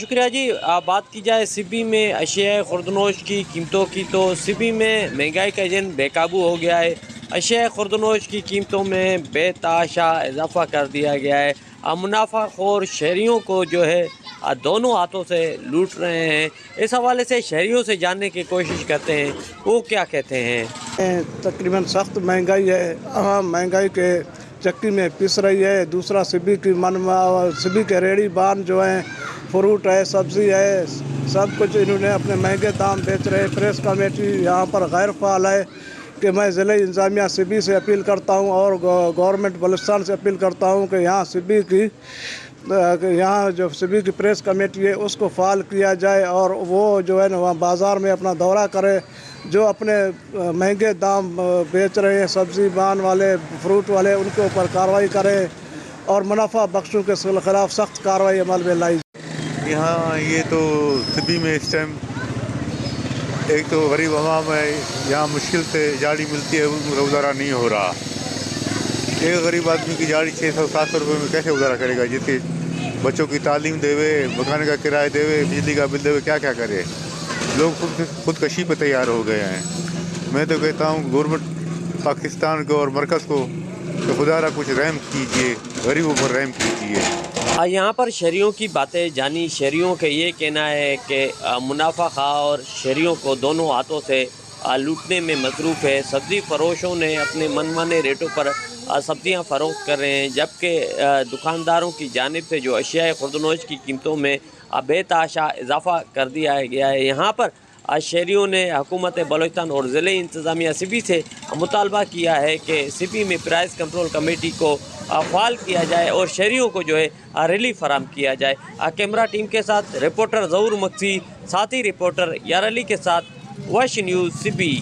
شکریہ جی. بات کی جائے سبی میں اشیاء خوردنوش کی قیمتوں کی تو سبی میں مہنگائی کا ایجنٹ بے قابو ہو گیا ہے. اشیاء خوردنوش کی قیمتوں میں بے تحاشا اضافہ کر دیا گیا ہے. منافع خور شہریوں کو جو ہے دونوں ہاتھوں سے لوٹ رہے ہیں. اس حوالے سے شہریوں سے جاننے کی کوشش کرتے ہیں وہ کیا کہتے ہیں. تقریباً سخت مہنگائی ہے. مہنگائی کے چکی میں پس رہی ہے. دوسرا سبی سبی کے ریڑھی بان جو ہیں، فروٹ ہے، سبزی ہے، سب کچھ انہوں نے اپنے مہنگے دام بیچ رہے. پریس کمیٹی یہاں پر غیر فعال ہے کہ میں ضلع انتظامیہ سبی سے اپیل کرتا ہوں اور گورنمنٹ بلوچستان سے اپیل کرتا ہوں کہ یہاں جو سبی کی پریس کمیٹی ہے اس کو فعال کیا جائے اور وہ جو ہے نا وہاں بازار میں اپنا دورہ کرے. جو اپنے مہنگے دام بیچ رہے ہیں سبزی بان والے، فروٹ والے، ان کے اوپر کارروائی کرے اور منافع بخشوں کے خلاف سخت کارروائی عمل میں لائی. یہاں یہ تو سبی میں اس ٹائم ایک تو غریب عوام ہے، یہاں مشکل سے جاڑی ملتی ہے، اس کا گزارا نہیں ہو رہا. ایک غریب آدمی کی جاڑی 600-700 روپے میں کیسے گزارا کرے گا؟ جس کے بچوں کی تعلیم دے، مکان کا کرایہ دے، بجلی کا بل دے، کیا کیا کرے؟ لوگ خودکشی پہ تیار ہو گئے ہیں. میں تو کہتا ہوں گورنمنٹ پاکستان کو اور مرکز کو کہ خدا را کچھ رحم کیجیے، غریبوں پر رحم کیجیے. یہاں پر شہریوں کی باتیں جانی. شہریوں کا یہ کہنا ہے کہ منافع خواہ اور شہریوں کو دونوں ہاتھوں سے لوٹنے میں مصروف ہے. سبزی فروشوں نے اپنے من مانے ریٹوں پر سبزیاں فروخت کر رہے ہیں، جبکہ دکانداروں کی جانب سے جو اشیاء خوردنوش کی قیمتوں میں بے تحاشا اضافہ کر دیا گیا ہے. یہاں پر شہریوں نے حکومت بلوچستان اور ضلع انتظامیہ سبی سے مطالبہ کیا ہے کہ سبی میں پرائس کنٹرول کمیٹی کو فعال کیا جائے اور شہریوں کو جو ہے ریلیف فراہم کیا جائے. کیمرہ ٹیم کے ساتھ رپورٹر ظہور مکسی، ساتھی رپورٹر یار علی کے ساتھ واش نیوز سبی.